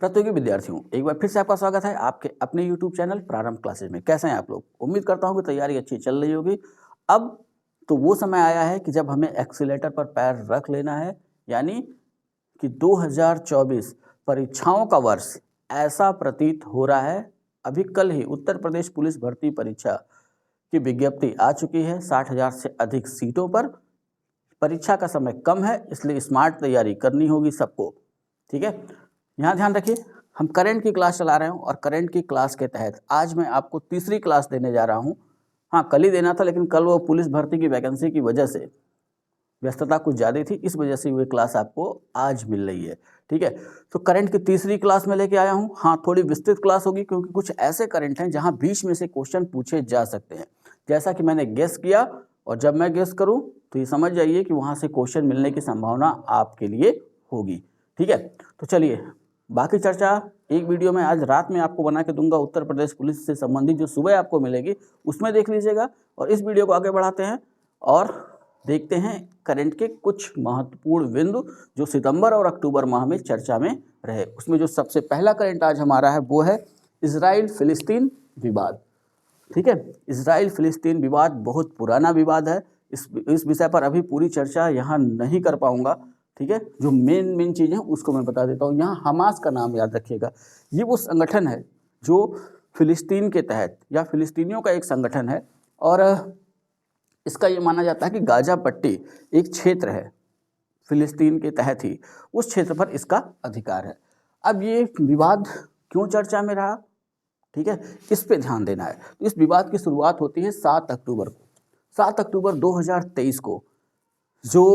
प्रतियोगी विद्यार्थियों, एक बार फिर से आपका स्वागत है आपके अपने YouTube चैनल प्रारंभ क्लासेज में। कैसे हैं आप लोग? उम्मीद करता हूं कि तैयारी अच्छी चल रही होगी। अब तो वो समय आया है कि जब हमें एक्सीलेटर पर पैर रख लेना है, यानी कि 2024 परीक्षाओं का वर्ष ऐसा प्रतीत हो रहा है। अभी कल ही उत्तर प्रदेश पुलिस भर्ती परीक्षा की विज्ञप्ति आ चुकी है। 60,000 से अधिक सीटों पर परीक्षा का समय कम है, इसलिए स्मार्ट तैयारी करनी होगी सबको। ठीक है, यहाँ ध्यान रखिए, हम करंट की क्लास चला रहे हूँ और करंट की क्लास के तहत आज मैं आपको तीसरी क्लास देने जा रहा हूँ। हाँ, कल ही देना था, लेकिन कल वो पुलिस भर्ती की वैकेंसी की वजह से व्यस्तता कुछ ज़्यादा थी, इस वजह से वो क्लास आपको आज मिल रही है। ठीक है, तो करंट की तीसरी क्लास में लेके आया हूँ। हाँ, थोड़ी विस्तृत क्लास होगी क्योंकि कुछ ऐसे करंट हैं जहाँ बीच में से क्वेश्चन पूछे जा सकते हैं, जैसा कि मैंने गेस किया। और जब मैं गेस करूँ तो ये समझ जाइए कि वहाँ से क्वेश्चन मिलने की संभावना आपके लिए होगी। ठीक है, तो चलिए बाकी चर्चा एक वीडियो में आज रात में आपको बना के दूंगा, उत्तर प्रदेश पुलिस से संबंधित जो सुबह आपको मिलेगी उसमें देख लीजिएगा। और इस वीडियो को आगे बढ़ाते हैं और देखते हैं करंट के कुछ महत्वपूर्ण बिंदु जो सितंबर और अक्टूबर माह में चर्चा में रहे। उसमें जो सबसे पहला करंट आज हमारा है वो है इजराइल फिलिस्तीन विवाद। ठीक है, इजराइल फिलिस्तीन विवाद बहुत पुराना विवाद है। इस विषय पर अभी पूरी चर्चा यहाँ नहीं कर पाऊंगा। ठीक है, जो मेन चीज़ है उसको मैं बता देता हूँ। यहाँ हमास का नाम याद रखिएगा, ये वो संगठन है जो फिलिस्तीन के तहत या फिलिस्तीनियों का एक संगठन है। और इसका ये माना जाता है कि गाजा पट्टी एक क्षेत्र है फिलिस्तीन के तहत ही, उस क्षेत्र पर इसका अधिकार है। अब ये विवाद क्यों चर्चा में रहा, ठीक है, इस पे ध्यान देना है। तो इस विवाद की शुरुआत होती है 7 अक्टूबर को। 7 अक्टूबर 2023 को जो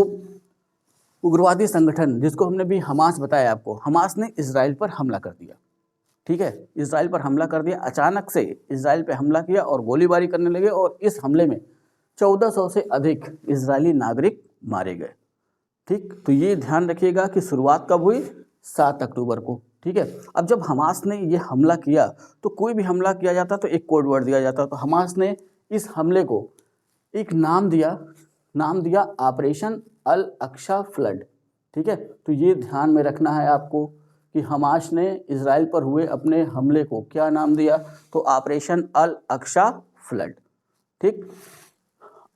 उग्रवादी संगठन जिसको हमने भी हमास बताया आपको, हमास ने इजराइल पर हमला कर दिया। ठीक है, इजराइल पर हमला कर दिया, अचानक से इजराइल पे हमला किया और गोलीबारी करने लगे। और इस हमले में 1400 से अधिक इजरायली नागरिक मारे गए। ठीक, तो ये ध्यान रखिएगा कि शुरुआत कब हुई, 7 अक्टूबर को। ठीक है, अब जब हमास ने ये हमला किया तो कोई भी हमला किया जाता तो एक कोड वर्ड दिया जाता। तो हमास ने इस हमले को एक नाम दिया ऑपरेशन अल अक्सा फ्लड। ठीक है, तो ये ध्यान में रखना है आपको कि हमास ने इजराइल पर हुए अपने हमले को क्या नाम दिया, तो ऑपरेशन अल अक्सा फ्लड। ठीक,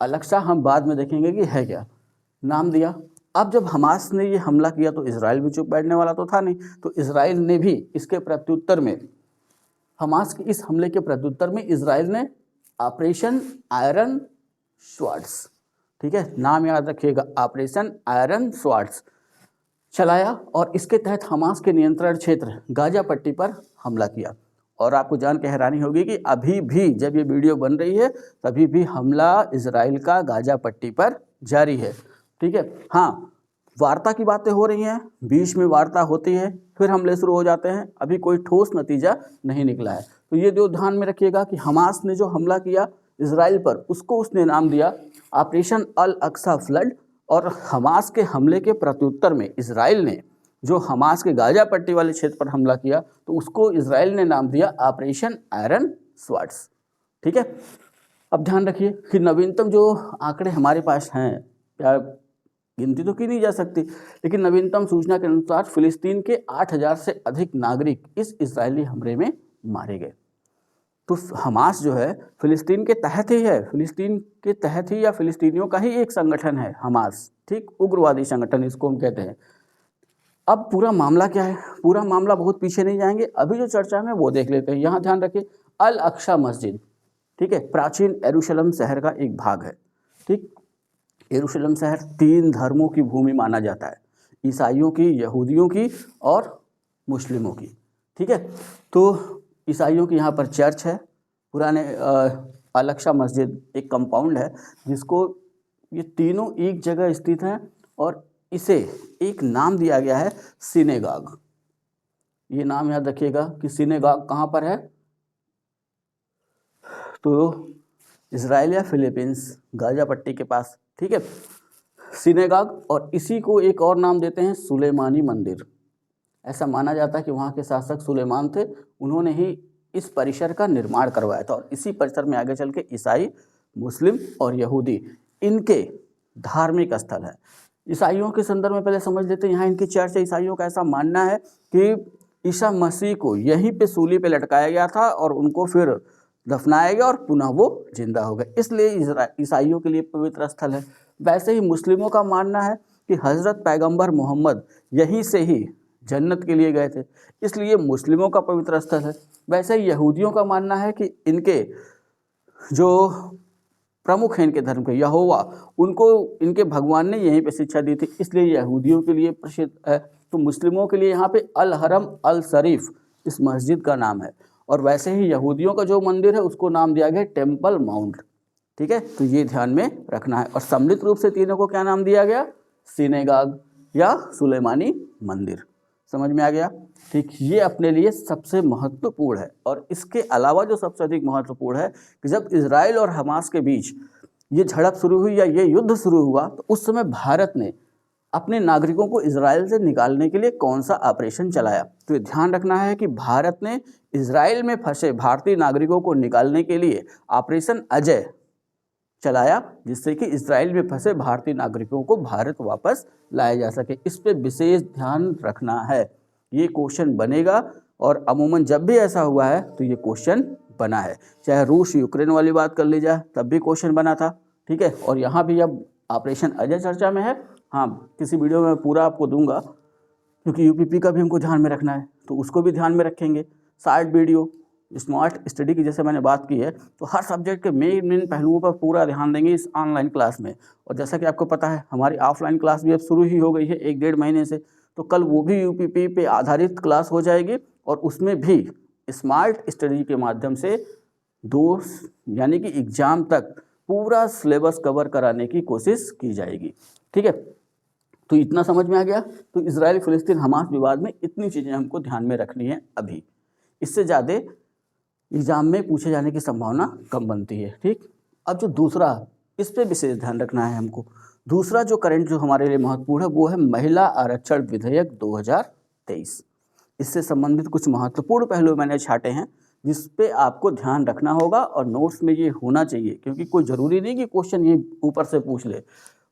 अल अक्सा हम बाद में देखेंगे कि है क्या, नाम दिया। अब जब हमास ने ये हमला किया तो इजराइल भी चुप बैठने वाला तो था नहीं, तो इजराइल ने भी इसके प्रत्युत्तर में, हमास के इस हमले के प्रत्युत्तर में इजराइल ने ऑपरेशन आयरन स्वॉर्ड्स, ठीक है, नाम याद रखिएगा, ऑपरेशन आयरन स्वॉर्ड्स चलाया। और इसके तहत हमास के नियंत्रण क्षेत्र गाजा पट्टी पर हमला किया। और आपको जान के हैरानी होगी कि अभी भी जब ये वीडियो बन रही है तभी भी हमला इजराइल का गाजा पट्टी पर जारी है। ठीक है, हाँ, वार्ता की बातें हो रही हैं, बीच में वार्ता होती है, फिर हमले शुरू हो जाते हैं, अभी कोई ठोस नतीजा नहीं निकला है। तो ये जो ध्यान में रखिएगा कि हमास ने जो हमला किया इजराइल पर, उसको उसने नाम दिया ऑपरेशन अल अक्सा फ्लड। और हमास के हमले के प्रत्युत्तर में इजराइल ने जो हमास के गाजा पट्टी वाले क्षेत्र पर हमला किया तो उसको इजराइल ने नाम दिया ऑपरेशन आयरन स्वॉर्ड्स। ठीक है, अब ध्यान रखिए कि नवीनतम जो आंकड़े हमारे पास हैं, या गिनती तो की नहीं जा सकती, लेकिन नवीनतम सूचना के अनुसार फिलिस्तीन के 8,000 से अधिक नागरिक इस इजरायली हमले में मारे गए। तो हमास जो है फिलिस्तीन के तहत ही है, फिलिस्तीन के तहत ही या फिलिस्तीनियों का ही एक संगठन है हमास। ठीक, उग्रवादी संगठन इसको हम कहते हैं। अब पूरा मामला क्या है, पूरा मामला बहुत पीछे नहीं जाएंगे, अभी जो चर्चा में वो देख लेते हैं। यहाँ ध्यान रखिए, अल अक्सा मस्जिद, ठीक है, प्राचीन यरूशलेम शहर का एक भाग है। ठीक, यरूशलेम शहर 3 धर्मों की भूमि माना जाता है, ईसाइयों की, यहूदियों की और मुस्लिमों की। ठीक है, तो ईसाइयों की यहाँ पर चर्च है, पुराने अल अक्सा मस्जिद एक कंपाउंड है जिसको, ये तीनों एक जगह स्थित हैं और इसे एक नाम दिया गया है सिनेगाग। ये नाम याद रखिएगा कि सिनेगाग कहाँ पर है, तो इजराइल या फिलीपींस गाजा पट्टी के पास। ठीक है, सिनेगाग, और इसी को एक और नाम देते हैं सुलेमानी मंदिर। ऐसा माना जाता है कि वहाँ के शासक सुलेमान थे, उन्होंने ही इस परिसर का निर्माण करवाया था। और इसी परिसर में आगे चल के ईसाई, मुस्लिम और यहूदी इनके धार्मिक स्थल है। ईसाइयों के संदर्भ में पहले समझ लेते हैं, यहाँ इनकी चर्च है। ईसाइयों का ऐसा मानना है कि ईसा मसीह को यहीं पे सूली पे लटकाया गया था और उनको फिर दफनाया गया और पुनः वो जिंदा हो गए, इसलिए ईसाइयों के लिए पवित्र स्थल है। वैसे ही मुस्लिमों का मानना है कि हजरत पैगंबर मोहम्मद यहीं से ही जन्नत के लिए गए थे, इसलिए मुस्लिमों का पवित्र स्थल है। वैसे ही यहूदियों का मानना है कि इनके जो प्रमुख हैं इनके धर्म के यहोवा, उनको इनके भगवान ने यहीं पे शिक्षा दी थी, इसलिए यहूदियों के लिए प्रसिद्ध है। तो मुस्लिमों के लिए यहाँ पे अल हरम अल शरीफ इस मस्जिद का नाम है। और वैसे ही यहूदियों का जो मंदिर है उसको नाम दिया गया टेम्पल माउंट। ठीक है, तो ये ध्यान में रखना है। और सम्मिलित रूप से तीनों को क्या नाम दिया गया? सिनेगाग या सुलेमानी मंदिर। समझ में आ गया? ठीक, ये अपने लिए सबसे महत्वपूर्ण है। और इसके अलावा जो सबसे अधिक महत्वपूर्ण है कि जब इजराइल और हमास के बीच ये झड़प शुरू हुई या ये युद्ध शुरू हुआ, तो उस समय भारत ने अपने नागरिकों को इजराइल से निकालने के लिए कौन सा ऑपरेशन चलाया? तो ये ध्यान रखना है कि भारत ने इजराइल में फंसे भारतीय नागरिकों को निकालने के लिए ऑपरेशन अजय चलाया, जिससे कि इजराइल में फंसे भारतीय नागरिकों को भारत वापस लाया जा सके। इस पे विशेष ध्यान रखना है, ये क्वेश्चन बनेगा। और अमूमन जब भी ऐसा हुआ है तो ये क्वेश्चन बना है, चाहे रूस यूक्रेन वाली बात कर ली जाए तब भी क्वेश्चन बना था। ठीक है, और यहाँ भी अब ऑपरेशन अजय चर्चा में है। हाँ, किसी वीडियो में पूरा आपको दूंगा, क्योंकि यूपीपी का भी हमको ध्यान में रखना है, तो उसको भी ध्यान में रखेंगे। साइड वीडियो स्मार्ट स्टडी की जैसे मैंने बात की है, तो हर सब्जेक्ट के मेन पहलुओं पर पूरा ध्यान देंगे इस ऑनलाइन क्लास में। और जैसा कि आपको पता है हमारी ऑफलाइन क्लास भी अब शुरू ही हो गई है 1-1.5 महीने से, तो कल वो भी यूपीपी पे आधारित क्लास हो जाएगी। और उसमें भी स्मार्ट स्टडी के माध्यम से 2 यानी कि एग्जाम तक पूरा सिलेबस कवर कराने की कोशिश की जाएगी। ठीक है, तो इतना समझ में आ गया। तो इजराइल फिलिस्तीन हमास विवाद में इतनी चीज़ें हमको ध्यान में रखनी है अभी, इससे ज़्यादा एग्जाम में पूछे जाने की संभावना कम बनती है। ठीक, अब जो दूसरा, इस पे विशेष ध्यान रखना है हमको। दूसरा जो करंट जो हमारे लिए महत्वपूर्ण है वो है महिला आरक्षण विधेयक 2023। इससे संबंधित कुछ महत्वपूर्ण पहलू मैंने छाटे हैं जिस पे आपको ध्यान रखना होगा और नोट्स में ये होना चाहिए, क्योंकि कोई ज़रूरी नहीं कि क्वेश्चन ये ऊपर से पूछ ले,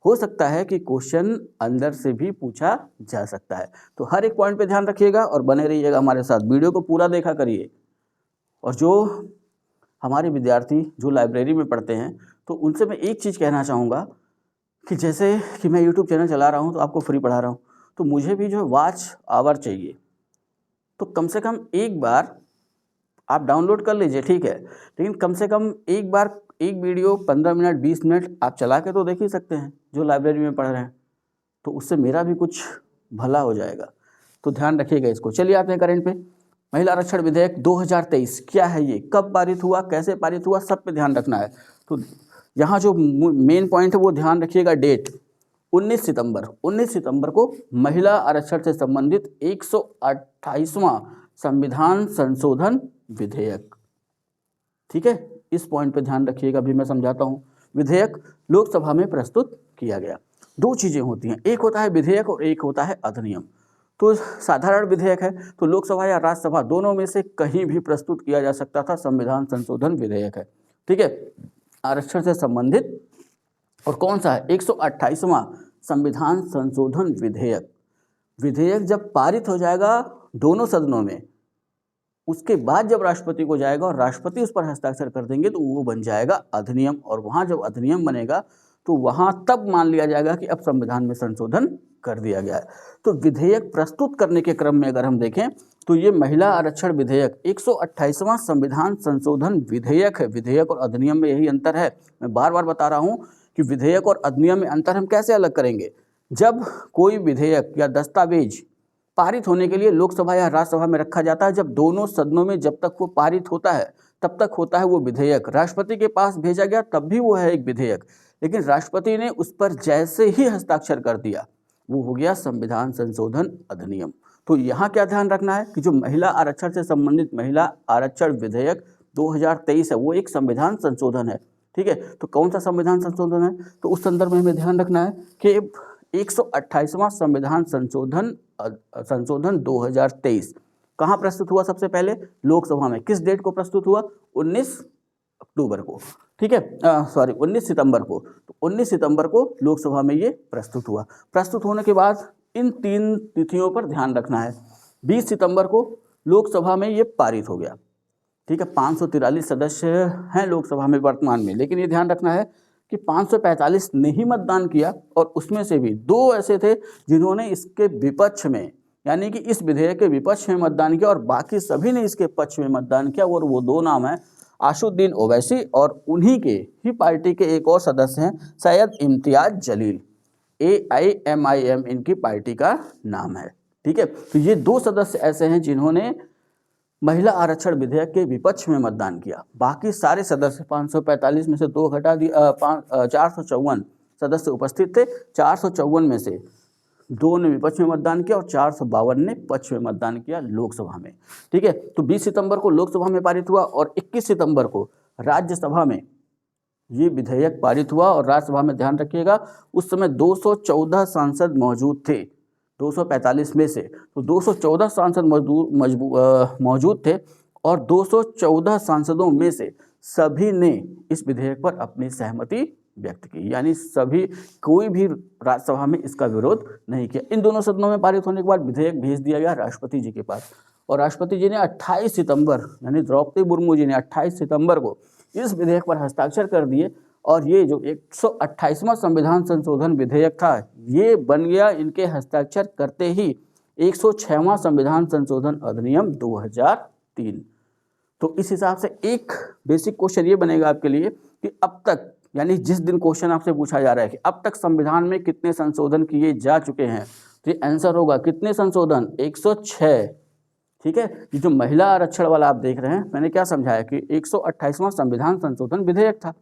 हो सकता है कि क्वेश्चन अंदर से भी पूछा जा सकता है। तो हर एक पॉइंट पे ध्यान रखिएगा और बने रहिएगा हमारे साथ, वीडियो को पूरा देखा करिए। और जो हमारे विद्यार्थी जो लाइब्रेरी में पढ़ते हैं, तो उनसे मैं एक चीज़ कहना चाहूँगा कि जैसे कि मैं यूट्यूब चैनल चला रहा हूँ तो आपको फ्री पढ़ा रहा हूँ, तो मुझे भी जो वॉच आवर चाहिए, तो कम से कम एक बार आप डाउनलोड कर लीजिए, ठीक है, लेकिन कम से कम एक बार एक वीडियो 15 मिनट 20 मिनट आप चला के तो देख ही सकते हैं जो लाइब्रेरी में पढ़ रहे हैं, तो उससे मेरा भी कुछ भला हो जाएगा। तो ध्यान रखिएगा इसको। चलिए आते हैं करंट पे। महिला आरक्षण विधेयक 2023 क्या है, ये कब पारित हुआ, कैसे पारित हुआ, सब पे ध्यान रखना है। तो यहाँ जो मेन पॉइंट है वो ध्यान रखिएगा, डेट 19 सितंबर को महिला आरक्षण से संबंधित 128वां संविधान संशोधन विधेयक। ठीक है, इस पॉइंट पे ध्यान रखिएगा, अभी मैं समझाता हूँ। विधेयक लोकसभा में प्रस्तुत किया गया। 2 चीज़ें होती हैं, एक होता है विधेयक और एक होता है अधिनियम। तो साधारण विधेयक है तो लोकसभा या राज्यसभा दोनों में से कहीं भी प्रस्तुत किया जा सकता था, संविधान संशोधन विधेयक है। ठीक है, आरक्षण से संबंधित। और कौन सा है? 128वां संविधान संशोधन विधेयक। विधेयक जब पारित हो जाएगा दोनों सदनों में, उसके बाद जब राष्ट्रपति को जाएगा और राष्ट्रपति उस पर हस्ताक्षर कर देंगे तो वो बन जाएगा अधिनियम। और वहाँ जब अधिनियम बनेगा तो वहाँ तब मान लिया जाएगा कि अब संविधान में संशोधन कर दिया गया है। तो विधेयक प्रस्तुत करने के क्रम में अगर हम देखें तो ये महिला आरक्षण विधेयक 128वां संविधान संशोधन विधेयक है। विधेयक और अधिनियम में यही अंतर है। मैं बार बार बता रहा हूँ कि विधेयक और अधिनियम में अंतर हम कैसे अलग करेंगे। जब कोई विधेयक या दस्तावेज पारित होने के लिए लोकसभा या राज्यसभा में रखा जाता है, जब दोनों सदनों में जब तक वो पारित होता है तब तक होता है वो विधेयक। राष्ट्रपति के पास भेजा गया तब भी वो है एक विधेयक, लेकिन राष्ट्रपति ने उस पर जैसे ही हस्ताक्षर कर दिया वो हो गया संविधान संशोधन अधिनियम। तो यहाँ क्या ध्यान रखना है कि जो महिला आरक्षण से संबंधित महिला आरक्षण विधेयक 2023 है वो एक संविधान संशोधन है। ठीक है, तो कौन सा संविधान संशोधन है, तो उस संदर्भ में हमें ध्यान रखना है कि 128वां संविधान संशोधन 2023 कहाँ प्रस्तुत हुआ? सबसे पहले लोकसभा में। किस डेट को प्रस्तुत हुआ? 19 अक्टूबर को। ठीक है, 19 सितंबर को। तो 19 सितंबर को लोकसभा में ये प्रस्तुत हुआ। प्रस्तुत होने के बाद इन 3 तिथियों पर ध्यान रखना है 20 सितंबर को लोकसभा में ये पारित हो गया। ठीक है, 543 सदस्य हैं लोकसभा में वर्तमान में, लेकिन ये ध्यान रखना है कि 545 ने ही मतदान किया और उसमें से भी 2 ऐसे थे जिन्होंने इसके विपक्ष में, यानी कि इस विधेयक के विपक्ष में मतदान किया और बाकी सभी ने इसके पक्ष में मतदान किया। और वो 2 नाम हैं आशुद्दीन ओवैसी और उन्हीं के ही पार्टी के एक और सदस्य हैं सैयद इम्तियाज जलील। AIMIM इनकी पार्टी का नाम है। ठीक है, तो ये 2 सदस्य ऐसे हैं जिन्होंने महिला आरक्षण विधेयक के विपक्ष में मतदान किया। बाकी सारे सदस्य 545 में से 2 घटा दिया, 454 सदस्य उपस्थित थे। 454 में से 2 ने विपक्ष में मतदान किया और 452 ने पक्ष में मतदान किया लोकसभा में। ठीक है, तो 20 सितंबर को लोकसभा में पारित हुआ और 21 सितंबर को राज्यसभा में ये विधेयक पारित हुआ। और राज्यसभा में ध्यान रखिएगा उस समय 214 सांसद मौजूद थे 245 में से, तो 214 सांसद मौजूद थे और 214 सांसदों में से सभी ने इस विधेयक पर अपनी सहमति व्यक्त की, यानी सभी, कोई भी राज्यसभा में इसका विरोध नहीं किया। इन दोनों सदनों में पारित होने के बाद विधेयक भेज दिया गया राष्ट्रपति जी के पास और राष्ट्रपति जी ने 28 सितंबर, यानी द्रौपदी मुर्मू जी ने 28 सितंबर को इस विधेयक पर हस्ताक्षर कर दिए और ये जो 128वां संविधान संशोधन विधेयक था ये बन गया इनके हस्ताक्षर करते ही 106वां संविधान संशोधन अधिनियम 2003। तो इस हिसाब से एक बेसिक क्वेश्चन ये बनेगा आपके लिए कि अब तक, यानी जिस दिन क्वेश्चन आपसे पूछा जा रहा है कि अब तक संविधान में कितने संशोधन किए जा चुके हैं, तो ये आंसर होगा कितने संशोधन, 106। ठीक है, ये जो महिला आरक्षण वाला आप देख रहे हैं, मैंने क्या समझाया कि 128वां संविधान संशोधन विधेयक था।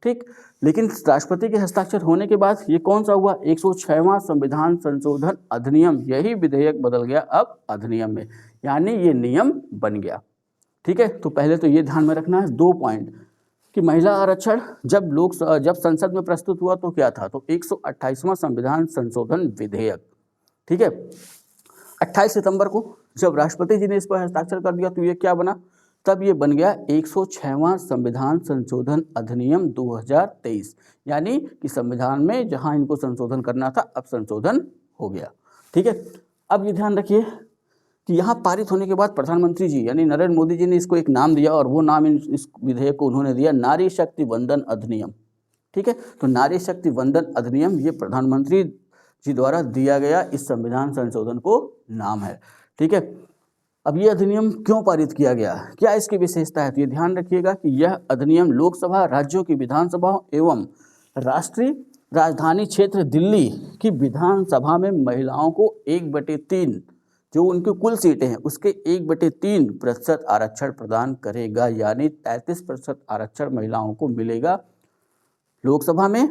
ठीक, लेकिन राष्ट्रपति के हस्ताक्षर होने के बाद ये कौन सा हुआ, 106वां संविधान संशोधन अधिनियम। यही विधेयक बदल गया अब अधिनियम में, यानी ये नियम बन गया। ठीक है, तो पहले तो ये ध्यान में रखना है 2 पॉइंट कि महिला आरक्षण जब संसद में प्रस्तुत हुआ तो क्या था, तो 128वां संविधान संशोधन विधेयक। ठीक है, 28 सितंबर को जब राष्ट्रपति जी ने इस पर हस्ताक्षर कर दिया तो ये क्या बना, तब ये बन गया 106वां संविधान संशोधन अधिनियम 2023, यानी कि संविधान में जहां इनको संशोधन करना था अब संशोधन हो गया। ठीक है, अब ये ध्यान रखिए कि यहाँ पारित होने के बाद प्रधानमंत्री जी यानी नरेंद्र मोदी जी ने इसको एक नाम दिया और वो नाम इस विधेयक को उन्होंने दिया नारी शक्ति वंदन अधिनियम। ठीक है, तो नारी शक्ति वंदन अधिनियम ये प्रधानमंत्री जी द्वारा दिया गया इस संविधान संशोधन को नाम है। ठीक है, अब ये अधिनियम क्यों पारित किया गया, क्या इसकी विशेषता है, तो ये ध्यान रखिएगा कि यह अधिनियम लोकसभा, राज्यों की विधानसभाओं एवं राष्ट्रीय राजधानी क्षेत्र दिल्ली की विधानसभा में महिलाओं को 1/3 जो उनकी कुल सीटें हैं उसके 1/3% आरक्षण प्रदान करेगा, यानी 33% आरक्षण महिलाओं को मिलेगा लोकसभा में,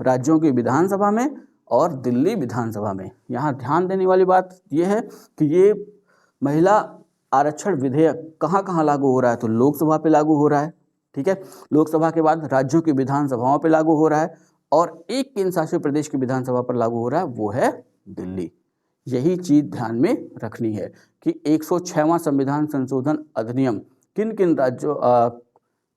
राज्यों की विधानसभा में और दिल्ली विधानसभा में। यहाँ ध्यान देने वाली बात यह है कि ये महिला आरक्षण विधेयक कहाँ कहाँ लागू हो रहा है, तो लोकसभा पे लागू हो रहा है। ठीक है, लोकसभा के बाद राज्यों की विधानसभाओं पे लागू हो रहा है और एक केंद्र शासित प्रदेश की विधानसभा पर लागू हो रहा है, वो है दिल्ली। यही चीज़ ध्यान में रखनी है कि 106वां संविधान संशोधन अधिनियम किन किन राज्यों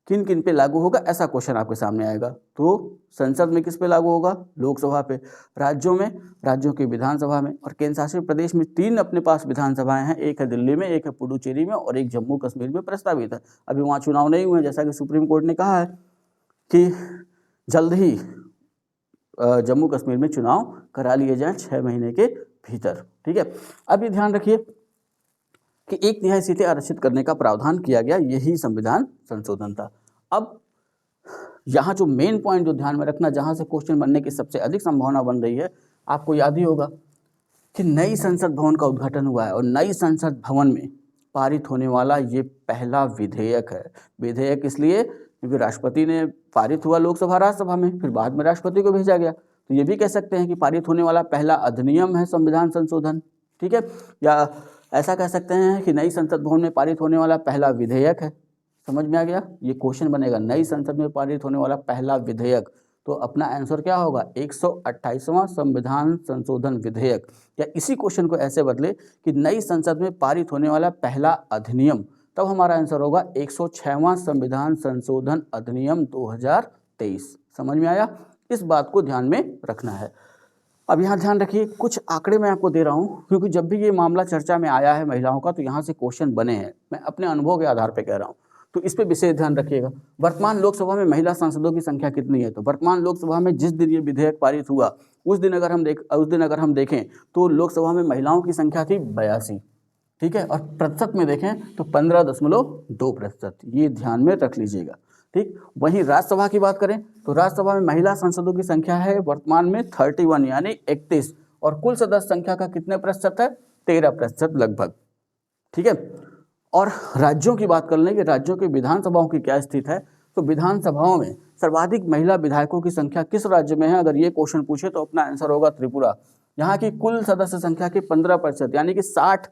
किन किन पे लागू होगा, ऐसा क्वेश्चन आपके सामने आएगा। तो संसद में किस पे लागू होगा, लोकसभा पे, राज्यों में, राज्यों की विधानसभा में, और केंद्र शासित प्रदेश में 3 अपने पास विधानसभाएं हैं, एक है दिल्ली में, एक है पुडुचेरी में और एक जम्मू कश्मीर में प्रस्तावित है। अभी वहाँ चुनाव नहीं हुए, जैसा कि सुप्रीम कोर्ट ने कहा है कि जल्द ही जम्मू कश्मीर में चुनाव करा लिए जाएं 6 महीने के भीतर। ठीक है, अब ये ध्यान रखिए कि 1/3 सीटें आरक्षित करने का प्रावधान किया गया, यही संविधान संशोधन था। अब यहाँ जो मेन पॉइंट जो ध्यान में रखना, जहाँ से क्वेश्चन बनने की सबसे अधिक संभावना बन रही है, आपको याद ही होगा कि नई संसद भवन का उद्घाटन हुआ है और नई संसद भवन में पारित होने वाला ये पहला विधेयक है। विधेयक इसलिए क्योंकि राष्ट्रपति ने पारित हुआ लोकसभा राज्यसभा में, फिर बाद में राष्ट्रपति को भेजा गया, तो ये भी कह सकते हैं कि पारित होने वाला पहला अधिनियम है संविधान संशोधन। ठीक है, या ऐसा कह सकते हैं कि नई संसद भवन में पारित होने वाला पहला विधेयक है। समझ में आ गया, ये क्वेश्चन बनेगा नई संसद में पारित होने वाला पहला विधेयक, तो अपना आंसर क्या होगा, 128वां संविधान संशोधन विधेयक। या इसी क्वेश्चन को ऐसे बदले कि नई संसद में पारित होने वाला पहला अधिनियम, तब हमारा आंसर होगा 106वां संविधान संशोधन अधिनियम 2023। समझ में आया, इस बात को ध्यान में रखना है। अब यहाँ ध्यान रखिए, कुछ आंकड़े मैं आपको दे रहा हूँ क्योंकि जब भी ये मामला चर्चा में आया है महिलाओं का तो यहाँ से क्वेश्चन बने हैं, मैं अपने अनुभव के आधार पर कह रहा हूँ, तो इस पर विशेष ध्यान रखिएगा। वर्तमान लोकसभा में महिला सांसदों की संख्या कितनी है? तो वर्तमान लोकसभा में जिस दिन ये विधेयक पारित हुआ उस दिन अगर हम देखें तो लोकसभा में महिलाओं की संख्या थी 82, ठीक है, और प्रतिशत में देखें तो 15.2%, ये ध्यान में रख लीजिएगा, ठीक। वहीं राज्यसभा की बात करें तो राज्यसभा में महिला सांसदों की संख्या है वर्तमान में 31 यानी 31, और कुल सदस्य संख्या का कितने प्रतिशत है? 13% लगभग, ठीक है। और राज्यों की बात कर लें कि राज्यों की विधानसभाओं की क्या स्थिति है, तो विधानसभाओं में सर्वाधिक महिला विधायकों की संख्या किस राज्य में है? अगर ये क्वेश्चन पूछे तो अपना आंसर होगा त्रिपुरा। यहाँ की कुल सदस्य संख्या के 15% यानी कि 60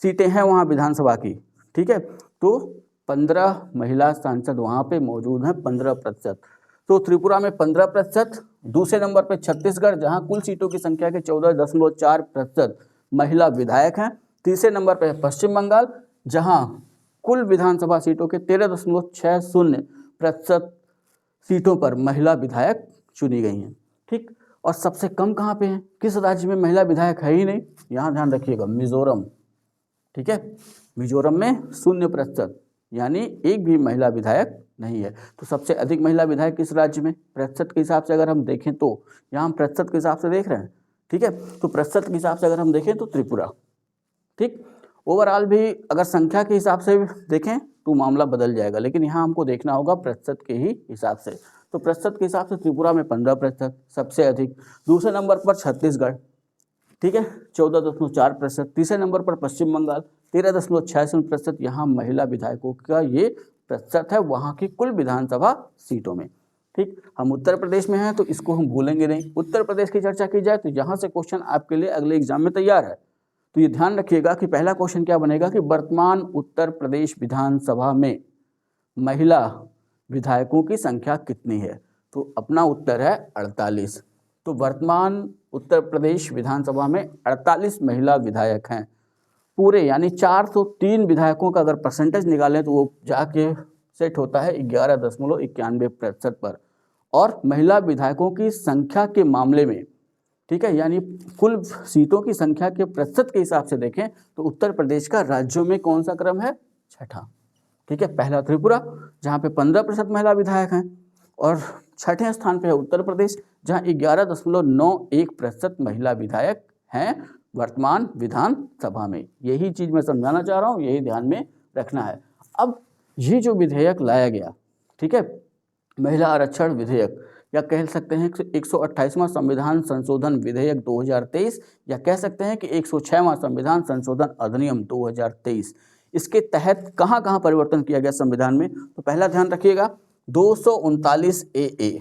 सीटें हैं वहाँ विधानसभा की, ठीक है, तो 15 महिला सांसद वहाँ पे मौजूद हैं, 15%। तो त्रिपुरा में 15%, दूसरे नंबर पे छत्तीसगढ़ जहाँ कुल सीटों की संख्या के 14.4% महिला विधायक हैं, तीसरे नंबर पे पश्चिम बंगाल जहाँ कुल विधानसभा सीटों के 13.60% सीटों पर महिला विधायक चुनी गई हैं, ठीक। और सबसे कम कहाँ पे है? किस राज्य में महिला विधायक है ही नहीं? यहाँ ध्यान रखिएगा, मिजोरम, ठीक है, मिजोरम में 0% यानी एक भी महिला विधायक नहीं है। तो सबसे अधिक महिला विधायक किस राज्य में? प्रतिशत के हिसाब से अगर हम देखें तो यहाँ हम प्रतिशत के हिसाब से देख रहे हैं, ठीक है, तो प्रतिशत के हिसाब से अगर हम देखें तो त्रिपुरा, ठीक। ओवरऑल भी अगर संख्या के हिसाब से देखें तो मामला बदल जाएगा, लेकिन यहाँ हमको देखना होगा प्रतिशत के ही हिसाब से। तो प्रतिशत के हिसाब से त्रिपुरा में 15% सबसे अधिक, दूसरे नंबर पर छत्तीसगढ़, ठीक है, 14.4%, तीसरे नंबर पर पश्चिम बंगाल 13.66%। यहाँ महिला विधायकों का ये प्रतिशत है वहाँ की कुल विधानसभा सीटों में, ठीक। हम उत्तर प्रदेश में हैं तो इसको हम भूलेंगे नहीं। उत्तर प्रदेश की चर्चा की जाए तो यहाँ से क्वेश्चन आपके लिए अगले एग्जाम में तैयार है, तो ये ध्यान रखिएगा कि पहला क्वेश्चन क्या बनेगा कि वर्तमान उत्तर प्रदेश विधानसभा में महिला विधायकों की संख्या कितनी है? तो अपना उत्तर है 48। तो वर्तमान उत्तर प्रदेश विधानसभा में 48 महिला विधायक हैं पूरे, यानी 403 विधायकों का अगर परसेंटेज निकालें तो वो जाके सेट होता है 11.91% पर। और महिला विधायकों की संख्या के मामले में, ठीक है, यानी कुल सीटों की संख्या के प्रतिशत के हिसाब से देखें तो उत्तर प्रदेश का राज्यों में कौन सा क्रम है? छठा, ठीक है। पहला त्रिपुरा जहाँ पे 15% महिला विधायक हैं, और छठे स्थान पे है उत्तर प्रदेश जहाँ 11.91% महिला विधायक हैं वर्तमान विधानसभा में। यही चीज़ मैं समझाना चाह रहा हूँ, यही ध्यान में रखना है। अब ये जो विधेयक लाया गया, ठीक है, महिला आरक्षण विधेयक, या कह सकते हैं 128वां संविधान संशोधन विधेयक 2023, या कह सकते हैं कि 106वां संविधान संशोधन अधिनियम 2023, इसके तहत कहाँ कहाँ परिवर्तन किया गया संविधान में? तो पहला ध्यान रखिएगा 239 ए,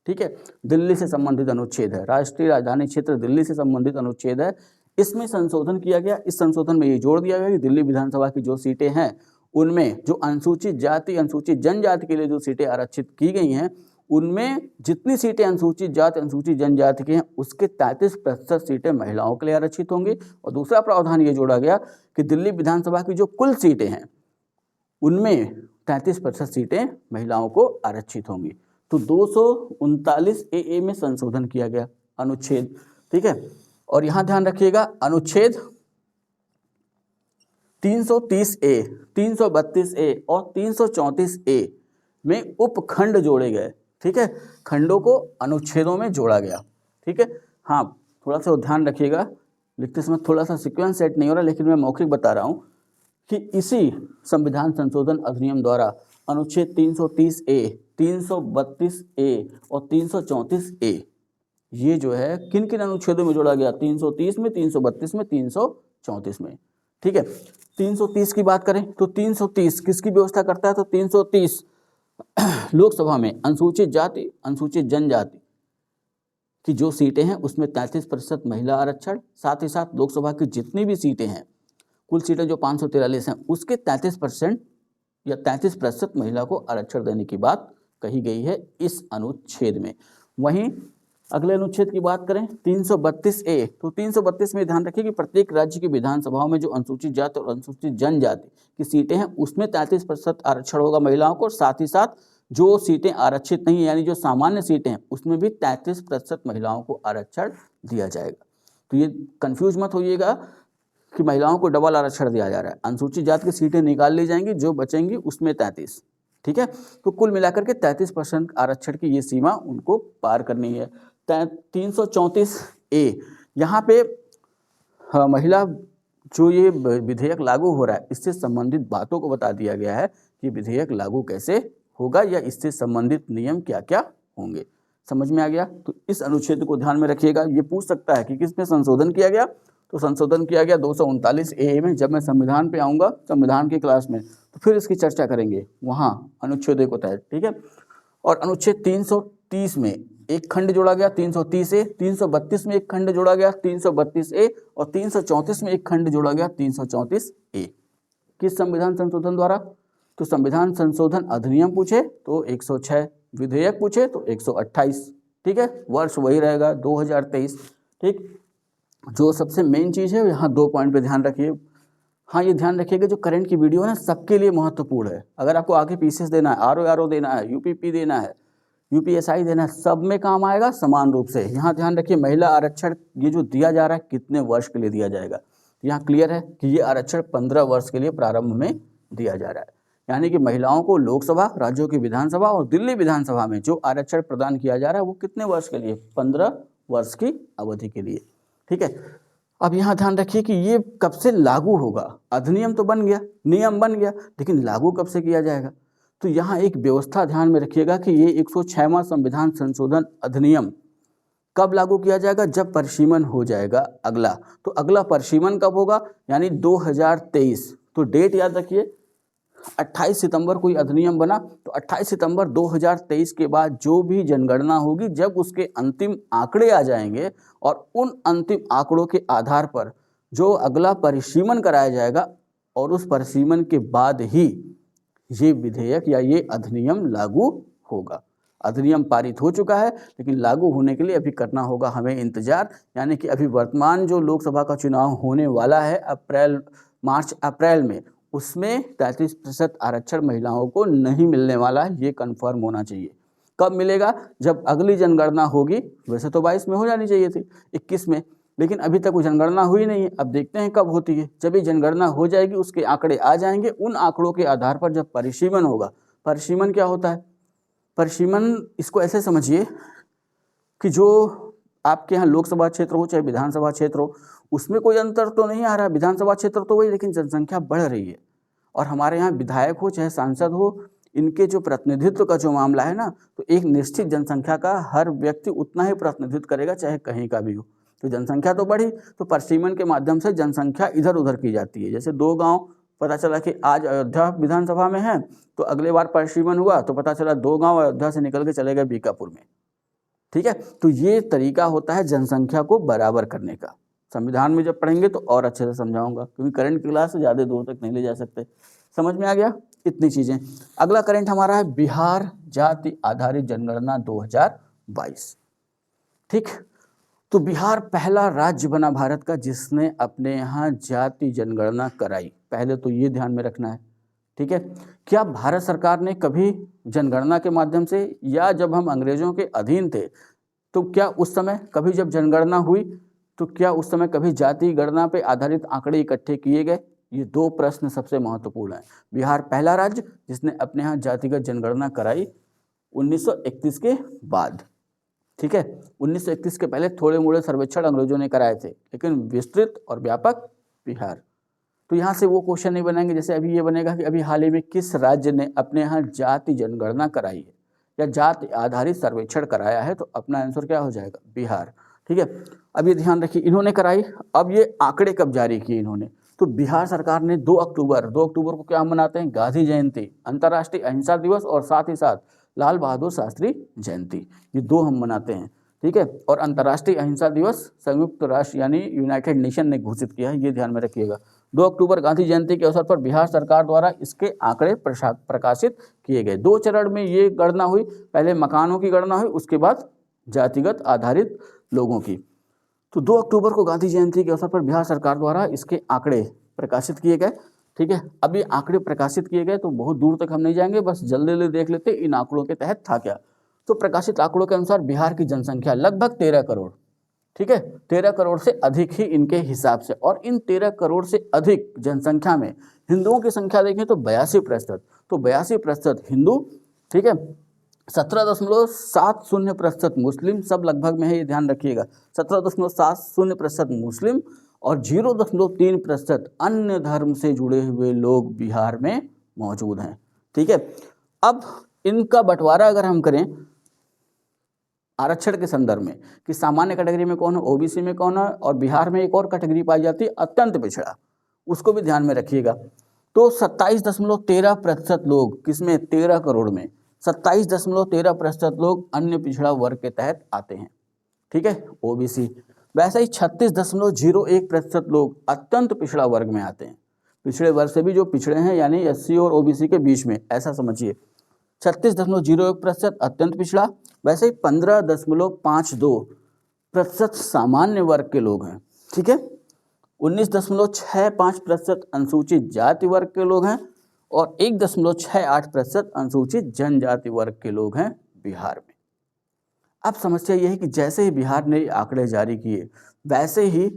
ठीक है, दिल्ली से संबंधित अनुच्छेद है, राष्ट्रीय राजधानी क्षेत्र दिल्ली से संबंधित अनुच्छेद है, इसमें संशोधन किया गया। इस संशोधन में ये जोड़ दिया गया कि दिल्ली विधानसभा की जो सीटें हैं उनमें जो अनुसूचित जाति अनुसूचित जनजाति के लिए जो सीटें आरक्षित की गई हैं उनमें जितनी सीटें अनुसूचित जाति अनुसूचित जनजाति की हैं उसके 33% सीटें महिलाओं के लिए आरक्षित होंगी। और दूसरा प्रावधान ये जोड़ा गया कि दिल्ली विधानसभा की जो कुल सीटें हैं उनमें 33% सीटें महिलाओं को आरक्षित होंगी। तो 239 ए में संशोधन किया गया अनुच्छेद, ठीक है। और यहाँ ध्यान रखिएगा अनुच्छेद 330 ए, 332 ए और 334 ए में उपखंड जोड़े गए, ठीक है, खंडों को अनुच्छेदों में जोड़ा गया, ठीक है। हाँ, थोड़ा सा ध्यान रखिएगा, लिखते समय थोड़ा सा सीक्वेंस सेट नहीं हो रहा, लेकिन मैं मौखिक बता रहा हूँ कि इसी संविधान संशोधन अधिनियम द्वारा अनुच्छेद 330 ए, 332 ए और 334 ए ये जो है किन किन अनुच्छेदों में जोड़ा गया? 330 में, 332 में, 334 में, ठीक है। 330 की बात करें तो 330 किसकी व्यवस्था करता है? तो 330 लोकसभा में अनुसूचित जाति अनुसूचित जनजाति की जो सीटें हैं उसमें 33% महिला आरक्षण, साथ ही साथ लोकसभा की जितनी भी सीटें हैं, कुल सीटें जो 543 हैं उसके 33% या 33% महिला को आरक्षण देने की बात कही गई है इस अनुच्छेद में। वहीं अगले अनुच्छेद की बात करें 332 ए, तो 332 में ध्यान रखिए कि प्रत्येक राज्य की विधानसभाओं में जो अनुसूचित जाति और अनुसूचित जनजाति की सीटें हैं उसमें 33% आरक्षण होगा महिलाओं को, साथ ही साथ जो सीटें आरक्षित नहीं है यानी जो सामान्य सीटें हैं उसमें भी 33% महिलाओं को आरक्षण दिया जाएगा। तो ये कंफ्यूज मत होइएगा कि महिलाओं को डबल आरक्षण दिया जा रहा है। अनुसूचित जाति की सीटें निकाल ली जाएंगी, जो बचेंगी उसमें 33, ठीक है। तो कुल मिलाकर के 33% आरक्षण की ये सीमा उनको पार करनी है। 334A यहाँ पे महिला जो ये विधेयक लागू हो रहा है इससे संबंधित बातों को बता दिया गया है कि विधेयक लागू कैसे होगा या इससे संबंधित नियम क्या क्या होंगे। समझ में आ गया? तो इस अनुच्छेद को ध्यान में रखिएगा। ये पूछ सकता है कि किसमें संशोधन किया गया, तो संशोधन किया गया 239A में। जब मैं संविधान पे आऊँगा संविधान की क्लास में तो फिर इसकी चर्चा करेंगे वहाँ अनुच्छेद को तहत, ठीक है। और अनुच्छेद 330 में एक खंड जोड़ा गया 330A, 332 में एक खंड जोड़ा गया 332A और 334 में एक खंड जोड़ा गया 334A। किस संविधान संशोधन द्वारा? तो संविधान संशोधन अधिनियम पूछे तो 106, विधेयक पूछे तो 128, ठीक है। वर्ष वही रहेगा 2023, ठीक। जो सबसे मेन चीज़ है यहाँ 2 पॉइंट पे ध्यान रखिए। हाँ, ये ध्यान रखिएगा जो करंट की वीडियो है ना सबके लिए महत्वपूर्ण है। अगर आपको आगे पीसीएस देना है, आरओ देना है, यूपीपी देना है, यूपीएसआई देना है, सब में काम आएगा समान रूप से। यहाँ ध्यान रखिए महिला आरक्षण ये जो दिया जा रहा है कितने वर्ष के लिए दिया जाएगा। यहाँ क्लियर है कि ये आरक्षण 15 वर्ष के लिए प्रारंभ में दिया जा रहा है। यानी कि महिलाओं को लोकसभा, राज्यों की विधानसभा और दिल्ली विधानसभा में जो आरक्षण प्रदान किया जा रहा है वो कितने वर्ष के लिए? 15 वर्ष की अवधि के लिए, ठीक है। अब यहाँ ध्यान रखिए कि ये कब से लागू होगा। अधिनियम तो बन गया, नियम बन गया, लेकिन लागू कब से किया जाएगा? तो यहाँ एक व्यवस्था ध्यान में रखिएगा कि ये 106वां संविधान संशोधन अधिनियम कब लागू किया जाएगा? जब परिसीमन हो जाएगा अगला। तो अगला परिसीमन कब होगा? यानी 2023। तो डेट याद रखिए, 28 सितंबर को अधिनियम बना, तो 28 सितंबर 2023 के बाद जो भी जनगणना होगी, जब उसके अंतिम आंकड़े आ जाएंगे और उन अंतिम आंकड़ों के आधार पर जो अगला परिसीमन कराया जाएगा और उस परिसीमन के बाद ही ये विधेयक या ये अधिनियम लागू होगा। अधिनियम पारित हो चुका है लेकिन लागू होने के लिए अभी करना होगा हमें इंतजार। यानी कि अभी वर्तमान जो लोकसभा का चुनाव होने वाला है मार्च अप्रैल में, उसमें 33% आरक्षण महिलाओं को नहीं मिलने वाला है, ये कन्फर्म होना चाहिए। कब मिलेगा? जब अगली जनगणना होगी। वैसे तो 22 में हो जानी चाहिए थी, 21 में, लेकिन अभी तक वो जनगणना हुई नहीं है। अब देखते हैं कब होती है। जब ये जनगणना हो जाएगी उसके आंकड़े आ जाएंगे, उन आंकड़ों के आधार पर जब परिसीमन होगा। परिसीमन क्या होता है? परिसीमन इसको ऐसे समझिए कि जो आपके यहाँ लोकसभा क्षेत्र हो चाहे विधानसभा क्षेत्र हो, उसमें कोई अंतर तो नहीं आ रहा। विधानसभा क्षेत्र तो वही, लेकिन जनसंख्या बढ़ रही है। और हमारे यहाँ विधायक हो चाहे सांसद हो, इनके जो प्रतिनिधित्व का जो मामला है ना, तो एक निश्चित जनसंख्या का हर व्यक्ति उतना ही प्रतिनिधित्व करेगा चाहे कहीं का भी हो। तो जनसंख्या तो बढ़ी, तो परिसीमन के माध्यम से जनसंख्या इधर उधर की जाती है। जैसे 2 गाँव, पता चला कि आज अयोध्या विधानसभा में है, तो अगले बार परिसीमन हुआ तो पता चला 2 गाँव अयोध्या से निकल के चले गए बीकापुर में, ठीक है। तो ये तरीका होता है जनसंख्या को बराबर करने का। संविधान में जब पढ़ेंगे तो और अच्छे से समझाऊंगा, क्योंकि करंट की क्लास से ज़्यादा दूर तक नहीं ले जा सकते। समझ में आ गया? इतनी चीज़ें। अगला करंट हमारा है बिहार जाति आधारित जनगणना 2022, ठीक। तो बिहार पहला राज्य बना भारत का जिसने अपने यहाँ जाति जनगणना कराई। पहले तो ये ध्यान में रखना है, ठीक है। क्या भारत सरकार ने कभी जनगणना के माध्यम से, या जब हम अंग्रेजों के अधीन थे तो क्या उस समय कभी जब जनगणना हुई तो क्या उस समय कभी जाति गणना पे आधारित आंकड़े इकट्ठे किए गए? ये 2 प्रश्न सबसे महत्वपूर्ण हैं। बिहार पहला राज्य जिसने अपने यहाँ जातिगत जनगणना कराई 1931 के बाद, ठीक है। 1931 के पहले थोड़े मोड़े सर्वेक्षण अंग्रेजों ने कराए थे, लेकिन विस्तृत और व्यापक बिहार। तो यहाँ से वो क्वेश्चन नहीं बनाएंगे जैसे अभी ये बनेगा कि अभी हाल ही में किस राज्य ने अपने यहाँ जाति जनगणना कराई है या जाति आधारित सर्वेक्षण कराया है, तो अपना आंसर क्या हो जाएगा? बिहार, ठीक है। अब ये ध्यान रखिए, इन्होंने कराई। अब ये आंकड़े कब जारी किए इन्होंने? तो बिहार सरकार ने 2 अक्टूबर को क्या हम मनाते हैं? गांधी जयंती, अंतर्राष्ट्रीय अहिंसा दिवस और साथ ही साथ लाल बहादुर शास्त्री जयंती, ये 2 हम मनाते हैं, ठीक है। और अंतर्राष्ट्रीय अहिंसा दिवस संयुक्त राष्ट्र यानी यूनाइटेड नेशन ने घोषित किया है, ये ध्यान में रखिएगा। 2 अक्टूबर गांधी जयंती के अवसर पर बिहार सरकार द्वारा इसके आंकड़े प्रकाशित किए गए। 2 चरण में ये गणना हुई, पहले मकानों की गणना हुई, उसके बाद जातिगत आधारित लोगों की। तो 2 अक्टूबर को गांधी जयंती के अवसर पर बिहार सरकार द्वारा इसके आंकड़े प्रकाशित किए गए, ठीक है, अब ये आंकड़े प्रकाशित किए गए तो बहुत दूर तक हम नहीं जाएंगे, बस जल्दी जल्दी देख लेते इन आंकड़ों के तहत था क्या। तो प्रकाशित आंकड़ों के अनुसार बिहार की जनसंख्या लगभग 13 करोड़, ठीक है, 13 करोड़ से अधिक ही इनके हिसाब से। और इन 13 करोड़ से अधिक जनसंख्या में हिंदुओं की संख्या देखें तो 82%, तो 82% हिंदू, ठीक है, 17.70% मुस्लिम, सब लगभग में है, ये ध्यान रखिएगा, 17.70% मुस्लिम और 0.3% अन्य धर्म से जुड़े हुए लोग बिहार में मौजूद हैं। ठीक है, अब इनका बंटवारा अगर हम करें आरक्षण के संदर्भ में कि सामान्य कैटेगरी में कौन है, ओबीसी में कौन है, और बिहार में एक और कैटेगरी पाई जाती है अत्यंत पिछड़ा, उसको भी ध्यान में रखिएगा। तो 27.13% लोग किसमें, 13 करोड़ में 27.13% लोग अन्य पिछड़ा वर्ग के तहत आते हैं, ठीक है, ओबीसी। वैसे ही 36.01% लोग अत्यंत पिछड़ा वर्ग में आते हैं, पिछड़े वर्ग से भी जो पिछड़े हैं यानी एससी और ओबीसी के बीच में, ऐसा समझिए। 36.01% अत्यंत पिछड़ा। वैसे ही 15.52% सामान्य वर्ग के लोग हैं, ठीक है, 19.65% अनुसूचित जाति वर्ग के लोग हैं और 1.68% अनुसूचित जनजाति वर्ग के लोग हैं बिहार में। अब समस्या यह है कि जैसे ही बिहार ने आंकड़े जारी किए वैसे ही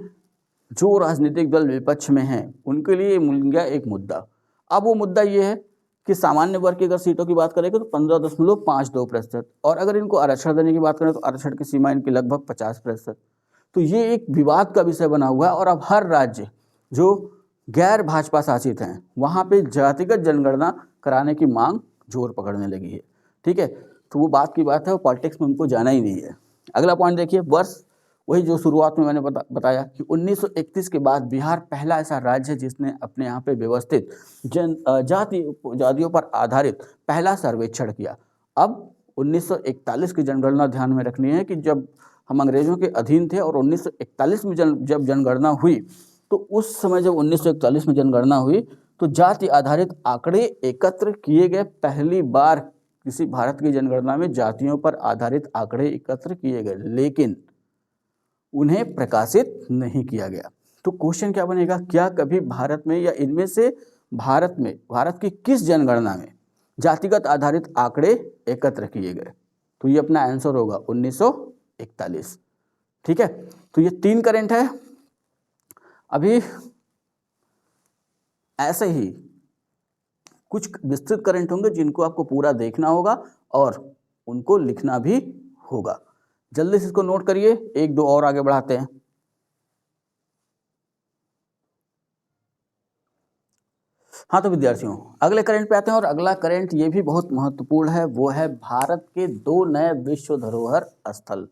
जो राजनीतिक दल विपक्ष में हैं उनके लिए मिल गया एक मुद्दा। अब वो मुद्दा ये है कि सामान्य वर्ग की अगर सीटों की बात करें तो 15.52%, और अगर इनको आरक्षण देने की बात करें तो आरक्षण की सीमा इनकी लगभग 50%। तो ये एक विवाद का विषय बना हुआ है और अब हर राज्य जो गैर भाजपा शासित हैं वहाँ पे जातिगत जनगणना कराने की मांग जोर पकड़ने लगी है। ठीक है, तो वो बात की बात है, वो पॉलिटिक्स में उनको जाना ही नहीं है। अगला पॉइंट देखिए, वर्ष वही जो शुरुआत में मैंने बताया कि 1931 के बाद बिहार पहला ऐसा राज्य है जिसने अपने यहाँ पे व्यवस्थित जातियों पर आधारित पहला सर्वेक्षण किया। अब 1941 की जनगणना ध्यान में रखनी है कि जब हम अंग्रेजों के अधीन थे और 1941 में जब जनगणना हुई तो उस समय जब 1941 में जनगणना हुई तो जाति आधारित आंकड़े एकत्र किए गए। पहली बार किसी भारत की जनगणना में जातियों पर आधारित आंकड़े एकत्र किए गए, लेकिन उन्हें प्रकाशित नहीं किया गया। तो क्वेश्चन क्या बनेगा, क्या कभी भारत में या इनमें से भारत की किस जनगणना में जातिगत आधारित आंकड़े एकत्र किए गए? तो ये अपना आंसर होगा 1941। ठीक है, तो ये 3 करंट है। अभी ऐसे ही कुछ विस्तृत करंट होंगे जिनको आपको पूरा देखना होगा और उनको लिखना भी होगा। जल्दी से इसको नोट करिए, 1-2 और आगे बढ़ाते हैं। हाँ तो विद्यार्थियों, अगले करंट पे आते हैं और अगला करंट ये भी बहुत महत्वपूर्ण है, वो है भारत के 2 नए विश्व धरोहर स्थल।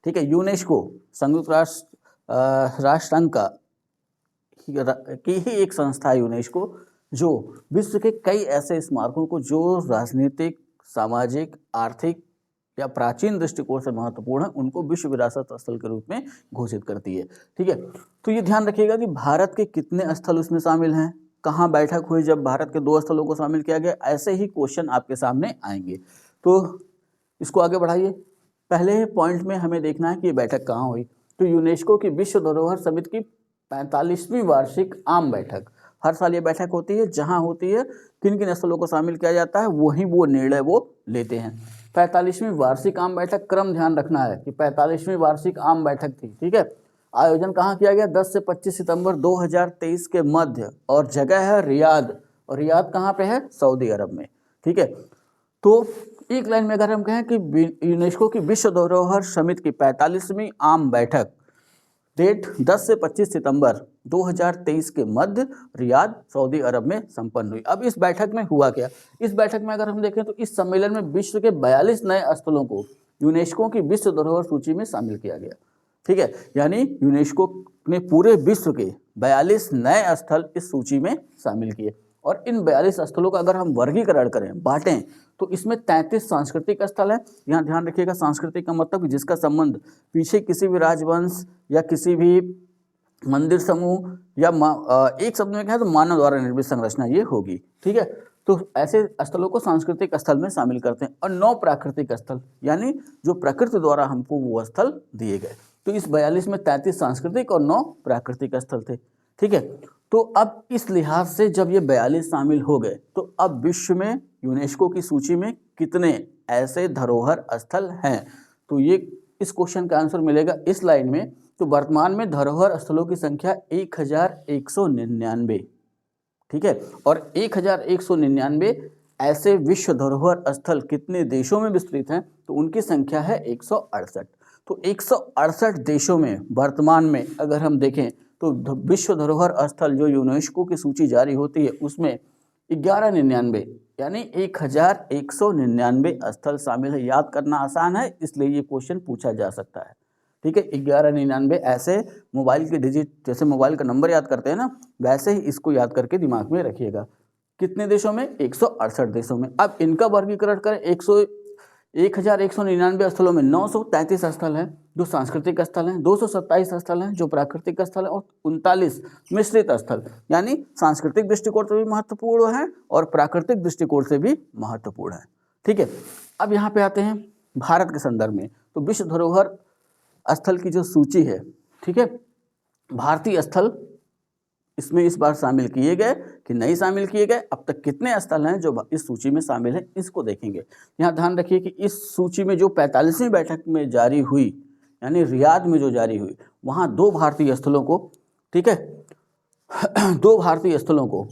ठीक है, यूनेस्को संयुक्त राष्ट्र संघ की ही एक संस्था है यूनेस्को, जो विश्व के कई ऐसे स्मारकों को जो राजनीतिक, सामाजिक, आर्थिक या प्राचीन दृष्टिकोण से महत्वपूर्ण है उनको विश्व विरासत स्थल के रूप में घोषित करती है। ठीक है, तो ये ध्यान रखिएगा कि भारत के कितने स्थल उसमें शामिल हैं, कहाँ बैठक हुई जब भारत के 2 स्थलों को शामिल किया गया, ऐसे ही क्वेश्चन आपके सामने आएंगे। तो इसको आगे बढ़ाइए। पहले पॉइंट में हमें देखना है कि ये बैठक कहाँ हुई। तो यूनेस्को की विश्व धरोहर समिति की 45वीं वार्षिक आम बैठक, हर साल ये बैठक होती है, जहाँ होती है किन किन स्थलों को शामिल किया जाता है वही वो निर्णय वो लेते हैं। 45वीं वार्षिक आम बैठक, क्रम ध्यान रखना है कि 45वीं वार्षिक आम बैठक थी। ठीक है, आयोजन कहाँ किया गया, 10 से 25 सितंबर 2023 के मध्य, और जगह है रियाद, और रियाद कहाँ पे है, सऊदी अरब में। ठीक है, तो एक लाइन में अगर हम कहें कि यूनेस्को की विश्व धरोहर समिति की 45वीं आम बैठक डेट 10 से 25 सितंबर 2023 के मध्य रियाद, सऊदी अरब में संपन्न हुई। अब इस बैठक में हुआ क्या, इस बैठक में अगर हम देखें तो इस सम्मेलन में विश्व के 42 नए स्थलों को यूनेस्को की विश्व धरोहर सूची में शामिल किया गया। ठीक है, यानी यूनेस्को ने पूरे विश्व के 42 नए स्थल इस सूची में शामिल किए। और इन 42 स्थलों का अगर हम वर्गीकरण करें, बांटें, तो इसमें 33 सांस्कृतिक स्थल है। यहाँ ध्यान रखिएगा, सांस्कृतिक का मतलब जिसका संबंध पीछे किसी भी राजवंश या किसी भी मंदिर समूह या एक शब्द में कहें तो मानव द्वारा निर्मित संरचना ये होगी। ठीक है, तो ऐसे स्थलों को सांस्कृतिक स्थल में शामिल करते हैं। और 9 प्राकृतिक स्थल, यानी जो प्रकृति द्वारा हमको वो स्थल दिए गए। तो इस 42 में 33 सांस्कृतिक और 9 प्राकृतिक स्थल थे। ठीक है, तो अब इस लिहाज से जब ये 42 शामिल हो गए तो अब विश्व में यूनेस्को की सूची में कितने ऐसे धरोहर स्थल हैं? तो ये इस क्वेश्चन का आंसर मिलेगा इस लाइन में। तो वर्तमान में धरोहर स्थलों की संख्या 1199, ठीक है, और 1199 ऐसे विश्व धरोहर स्थल कितने देशों में विस्तृत हैं? तो उनकी संख्या है 168। तो 168 देशों में वर्तमान में अगर हम देखें तो विश्व धरोहर स्थल जो यूनेस्को की सूची जारी होती है उसमें 1199 यानी 1199 स्थल शामिल है। याद करना आसान है, इसलिए ये क्वेश्चन पूछा जा सकता है, ठीक है। 1199 ऐसे मोबाइल के डिजिट, जैसे मोबाइल का नंबर याद करते हैं ना, वैसे ही इसको याद करके दिमाग में रखिएगा। कितने देशों में? 168 देशों में। अब इनका वर्गीकरण करें, 1199 स्थलों में 933 स्थल हैं जो सांस्कृतिक स्थल हैं, 227 स्थल हैं जो प्राकृतिक स्थल हैं, और 39 मिश्रित स्थल यानी सांस्कृतिक दृष्टिकोण से भी महत्वपूर्ण हैं और प्राकृतिक दृष्टिकोण से भी महत्वपूर्ण हैं, ठीक है। अब यहाँ पे आते हैं भारत के संदर्भ में। तो विश्व धरोहर स्थल की जो सूची है, ठीक है, भारतीय स्थल इसमें इस बार शामिल किए गए कि नहीं शामिल किए गए, अब तक कितने स्थल हैं जो इस सूची में शामिल हैं, इसको देखेंगे। यहाँ ध्यान रखिए कि इस सूची में जो 45वीं बैठक में जारी हुई, यानी रियाद में जो जारी हुई, वहाँ 2 भारतीय स्थलों को, ठीक है, 2 भारतीय स्थलों को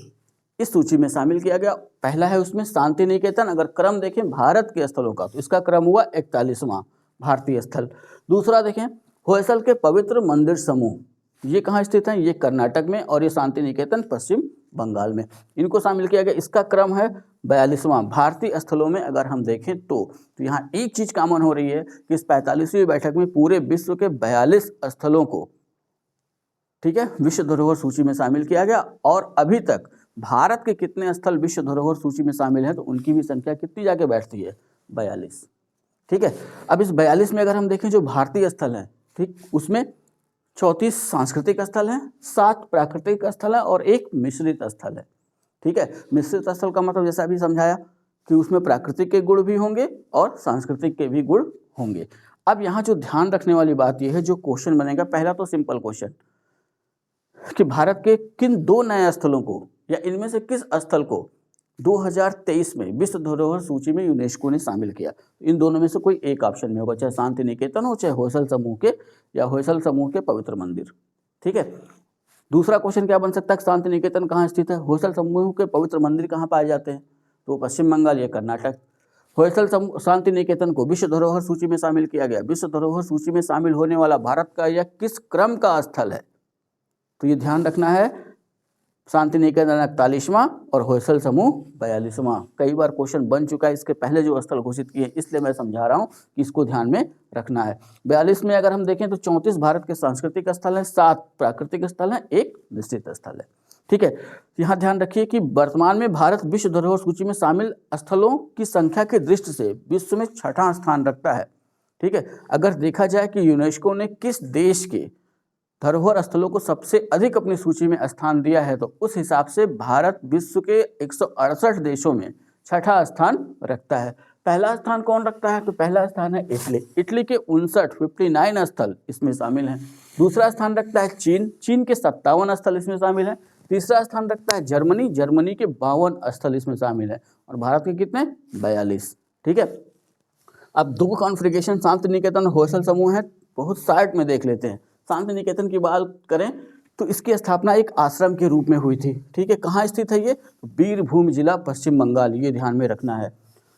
इस सूची में शामिल किया गया। पहला है उसमें शांति निकेतन। अगर क्रम देखें भारत के स्थलों का तो इसका क्रम हुआ 41वां भारतीय स्थल। दूसरा देखें होयसल के पवित्र मंदिर समूह, ये कहाँ स्थित है? ये कर्नाटक में, और ये शांति निकेतन पश्चिम बंगाल में, इनको शामिल किया गया। इसका क्रम है 42वां। भारतीय स्थलों में अगर हम देखें तो यहाँ एक चीज कॉमन हो रही है कि इस 45वीं बैठक में पूरे विश्व के 42 स्थलों को, ठीक है, विश्व धरोहर सूची में शामिल किया गया। और अभी तक भारत के कितने स्थल विश्व धरोहर सूची में शामिल है? तो उनकी भी संख्या कितनी जाके बैठती है? 42, ठीक है। अब इस 42 में अगर हम देखें जो भारतीय स्थल है, ठीक, उसमें 34 सांस्कृतिक स्थल हैं, 7 प्राकृतिक स्थल है और 1 मिश्रित स्थल है, ठीक है। मिश्रित स्थल का मतलब जैसा अभी समझाया कि उसमें प्राकृतिक के गुण भी होंगे और सांस्कृतिक के भी गुण होंगे। अब यहाँ जो ध्यान रखने वाली बात यह है, जो क्वेश्चन बनेगा, पहला तो सिंपल क्वेश्चन कि भारत के किन 2 नए स्थलों को या इनमें से किस स्थल को 2023 में विश्व धरोहर सूची में यूनेस्को ने शामिल किया। इन दोनों में से कोई एक ऑप्शन में होगा, चाहे शांति निकेतन हो, चाहे होयसल समूह के या होयसल समूह के पवित्र मंदिर, ठीक है। दूसरा क्वेश्चन क्या बन सकता है? शांति निकेतन कहाँ स्थित है? होयसल समूह के पवित्र मंदिर कहाँ पाए जाते हैं? तो पश्चिम बंगाल या कर्नाटक। होयसल शांति निकेतन को विश्व धरोहर सूची में शामिल किया गया। विश्व धरोहर सूची में शामिल होने वाला भारत का यह किस क्रम का स्थल है? तो ये ध्यान रखना है, शांति निकेतन 41वां और होयसल समूह 42वां। कई बार क्वेश्चन बन चुका है इसके पहले जो स्थल घोषित किए, इसलिए मैं समझा रहा हूँ कि इसको ध्यान में रखना है। 42 में अगर हम देखें तो 34 भारत के सांस्कृतिक स्थल हैं, 7 प्राकृतिक स्थल हैं, 1 निश्चित स्थल है, ठीक है। यहाँ ध्यान रखिए कि वर्तमान में भारत विश्व धरोहर सूची में शामिल स्थलों की संख्या की दृष्टि से विश्व में 6वां स्थान रखता है, ठीक है। अगर देखा जाए कि यूनेस्को ने किस देश के धरोहर स्थलों को सबसे अधिक अपनी सूची में स्थान दिया है, तो उस हिसाब से भारत विश्व के 168 देशों में 6वां स्थान रखता है। पहला स्थान कौन रखता है? तो पहला स्थान है इटली। इटली के 59 स्थल इसमें शामिल हैं। दूसरा स्थान रखता है चीन। चीन के 57 स्थल इसमें शामिल हैं। तीसरा स्थान रखता है जर्मनी। जर्मनी के 52 स्थल इसमें शामिल हैं। और भारत के कितने? 42, ठीक है। अब 2 कॉन्फ़िगरेशन शांति निकेतन होयसल समूह है, बहुत शार्ट में देख लेते हैं। शांति निकेतन की बात करें तो इसकी स्थापना एक आश्रम के रूप में हुई थी, ठीक है। कहाँ स्थित है ये? बीरभूम जिला, पश्चिम बंगाल, ये ध्यान में रखना है।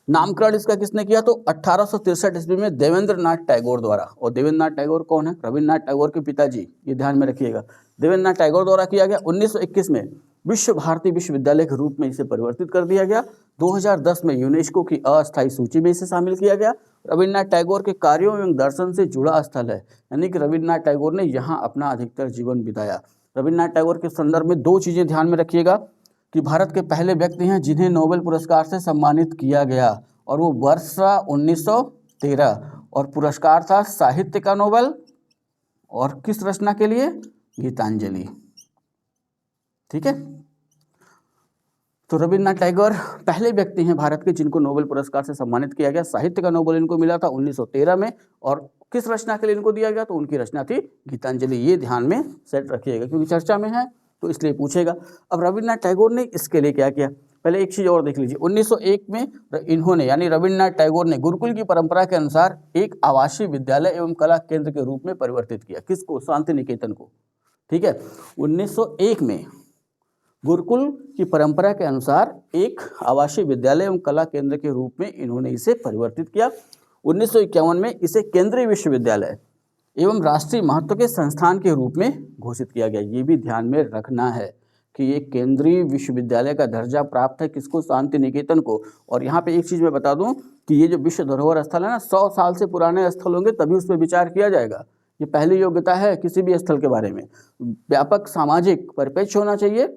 नामकरण इसका किसने किया? तो 1863 ईस्वी में देवेंद्र नाथ टैगोर द्वारा। और देवेंद्र नाथ टैगोर कौन है? रविन्द्रनाथ टैगोर के पिताजी, ये ध्यान में रखिएगा। देवेंद्र नाथ टैगोर द्वारा किया गया। 1921 में विश्व भारती विश्वविद्यालय के रूप में इसे परिवर्तित कर दिया गया। 2010 में यूनेस्को की अस्थायी सूची में इसे शामिल किया गया। रविन्द्रनाथ टैगोर के कार्यों एवं दर्शन से जुड़ा स्थल है, यानी कि रविन्द्रनाथ टैगोर ने यहाँ अपना अधिकतर जीवन बिताया। रविन्द्रनाथ टैगोर के संदर्भ में 2 चीज़ें ध्यान में रखिएगा कि भारत के पहले व्यक्ति हैं जिन्हें नोबेल पुरस्कार से सम्मानित किया गया, और वो वर्ष था 1913, और पुरस्कार था साहित्य का नोबेल, और किस रचना के लिए? गीतांजलि, ठीक है। तो रविन्द्रनाथ टैगोर पहले व्यक्ति हैं भारत के जिनको नोबेल पुरस्कार से सम्मानित किया गया। साहित्य का नोबेल इनको मिला था 1913 में, और किस रचना के लिए इनको दिया गया? तो उनकी रचना थी गीतांजलि। ये ध्यान में सेट रखिएगा क्योंकि चर्चा में है, तो इसलिए पूछेगा। अब रविन्द्रनाथ टैगोर ने इसके लिए क्या किया, पहले एक चीज़ और देख लीजिए। 1901 में इन्होंने यानी रविन्द्रनाथ टैगोर ने गुरुकुल की परंपरा के अनुसार एक आवासीय विद्यालय एवं कला केंद्र के रूप में परिवर्तित किया। किसको? शांति निकेतन को। ठीक है, 1901 में गुरुकुल की परंपरा के अनुसार एक आवासीय विद्यालय एवं कला केंद्र के रूप में इन्होंने इसे परिवर्तित किया। 1951 में इसे केंद्रीय विश्वविद्यालय एवं राष्ट्रीय महत्व के संस्थान के रूप में घोषित किया गया। ये भी ध्यान में रखना है कि ये केंद्रीय विश्वविद्यालय का दर्जा प्राप्त है किसको? शांति निकेतन को। और यहाँ पे एक चीज़ मैं बता दूं कि ये जो विश्व धरोहर स्थल है ना, 100 साल से पुराने स्थल होंगे तभी उस पर विचार किया जाएगा। ये पहली योग्यता है किसी भी स्थल के बारे में। व्यापक सामाजिक परिप्रेक्ष्य होना चाहिए।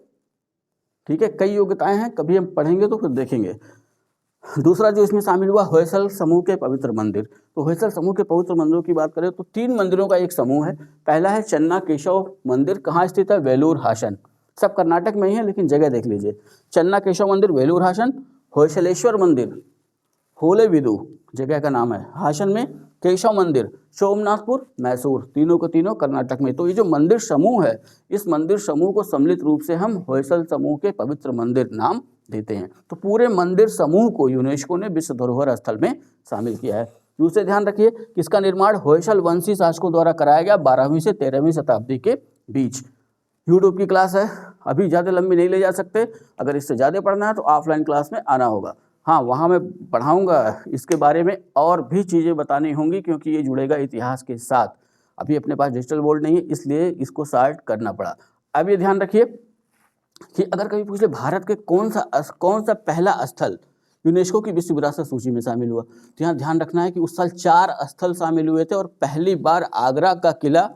ठीक है, कई योग्यताएं हैं, कभी हम पढ़ेंगे तो फिर देखेंगे। दूसरा जो इसमें शामिल हुआ, होयसल समूह के पवित्र मंदिर। तो होयसल समूह के पवित्र मंदिरों की बात करें तो 3 मंदिरों का एक समूह है। पहला है चन्ना केशव मंदिर। कहाँ स्थित है? वेलूर हासन। सब कर्नाटक में ही है, लेकिन जगह देख लीजिए। चन्ना केशव मंदिर वेलूर हासन। होयसलेश्वर मंदिर होलेबिदु जगह का नाम है हासन में। केशव मंदिर सोमनाथपुर मैसूर। तीनों को तीनों कर्नाटक में। तो ये जो मंदिर समूह है, इस मंदिर समूह को सम्मिलित रूप से हम होयसल समूह के पवित्र मंदिर नाम देते हैं। तो पूरे मंदिर समूह को यूनेस्को ने विश्व धरोहर स्थल में शामिल किया है। दूसरे ध्यान रखिए कि इसका निर्माण होयसल वंशी शासकों द्वारा कराया गया 12वीं से 13वीं शताब्दी के बीच। यूट्यूब की क्लास है, अभी ज़्यादा लंबी नहीं ले जा सकते। अगर इससे ज़्यादा पढ़ना है तो ऑफलाइन क्लास में आना होगा। हाँ, वहाँ मैं पढ़ाऊँगा इसके बारे में, और भी चीज़ें बतानी होंगी क्योंकि ये जुड़ेगा इतिहास के साथ। अभी अपने पास डिजिटल बोर्ड नहीं है, इसलिए इसको शार्ट करना पड़ा। अब ये ध्यान रखिए कि अगर कभी पूछ ले भारत के कौन सा पहला स्थल यूनेस्को की विश्व विरासत सूची में शामिल हुआ, तो यहाँ ध्यान रखना है कि उस साल 4 स्थल शामिल हुए थे। और पहली बार आगरा का किला,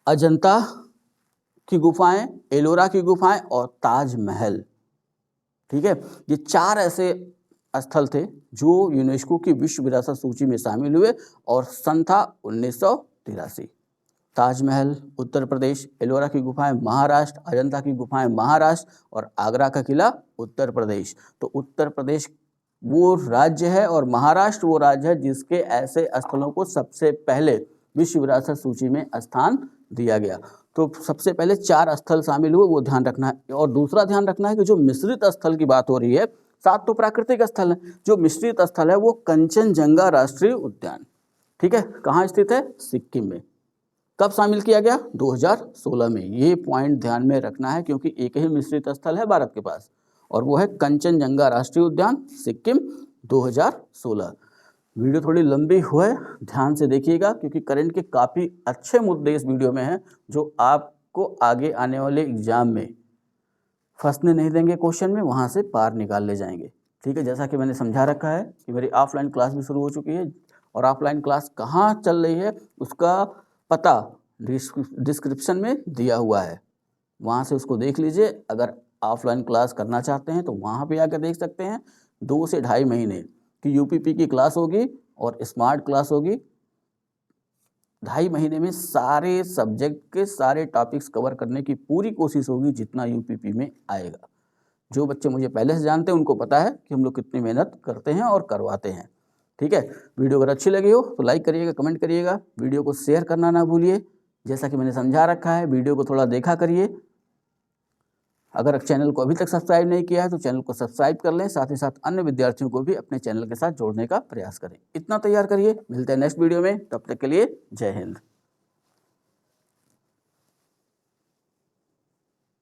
अजंता की गुफाएं, एलोरा की गुफाएं और ताजमहल। ठीक है, ये 4 ऐसे स्थल थे जो यूनेस्को की विश्व विरासत सूची में शामिल हुए और सन था 1983। ताजमहल उत्तर प्रदेश, एलोरा की गुफाएं महाराष्ट्र, अजंता की गुफाएं महाराष्ट्र और आगरा का किला उत्तर प्रदेश। तो उत्तर प्रदेश वो राज्य है और महाराष्ट्र वो राज्य है जिसके ऐसे स्थलों को सबसे पहले विश्व विरासत सूची में स्थान दिया गया। तो सबसे पहले 4 स्थल शामिल हुए, वो ध्यान रखना है। और दूसरा ध्यान रखना है कि जो मिश्रित स्थल की बात हो रही है, 7 तो प्राकृतिक स्थल है, जो मिश्रित स्थल है वो कंचनजंगा राष्ट्रीय उद्यान। ठीक है, कहाँ स्थित है? सिक्किम में। कब शामिल किया गया? 2016 में। ये पॉइंट ध्यान में रखना है क्योंकि एक ही मिश्रित स्थल है भारत के पास और वो है कंचनजंगा राष्ट्रीय उद्यान, सिक्किम, 2016। वीडियो थोड़ी लंबी हुए, ध्यान से देखिएगा क्योंकि करंट के काफ़ी अच्छे मुद्दे इस वीडियो में हैं जो आपको आगे आने वाले एग्जाम में फंसने नहीं देंगे, क्वेश्चन में वहाँ से पार निकाल ले जाएंगे। ठीक है, जैसा कि मैंने समझा रखा है कि मेरी ऑफलाइन क्लास भी शुरू हो चुकी है और ऑफलाइन क्लास कहाँ चल रही है उसका पता डिस्क्रिप्शन में दिया हुआ है, वहाँ से उसको देख लीजिए। अगर ऑफलाइन क्लास करना चाहते हैं तो वहाँ पे आकर देख सकते हैं। 2 से ढाई महीने की यूपीपी की क्लास होगी और स्मार्ट क्लास होगी। 2.5 महीने में सारे सब्जेक्ट के सारे टॉपिक्स कवर करने की पूरी कोशिश होगी जितना यूपीपी में आएगा। जो बच्चे मुझे पहले से जानते हैं उनको पता है कि हम लोग कितनी मेहनत करते हैं और करवाते हैं। ठीक है, वीडियो अगर अच्छी लगी हो तो लाइक करिएगा, कमेंट करिएगा, वीडियो को शेयर करना ना भूलिए। जैसा कि मैंने समझा रखा है, वीडियो को थोड़ा देखा करिए। अगर चैनल को अभी तक सब्सक्राइब नहीं किया है तो चैनल को सब्सक्राइब कर लें, साथ ही साथ अन्य विद्यार्थियों को भी अपने चैनल के साथ जोड़ने का प्रयास करें। इतना तैयार करिए, मिलते हैं नेक्स्ट वीडियो में, तब तक के लिए जय हिंद।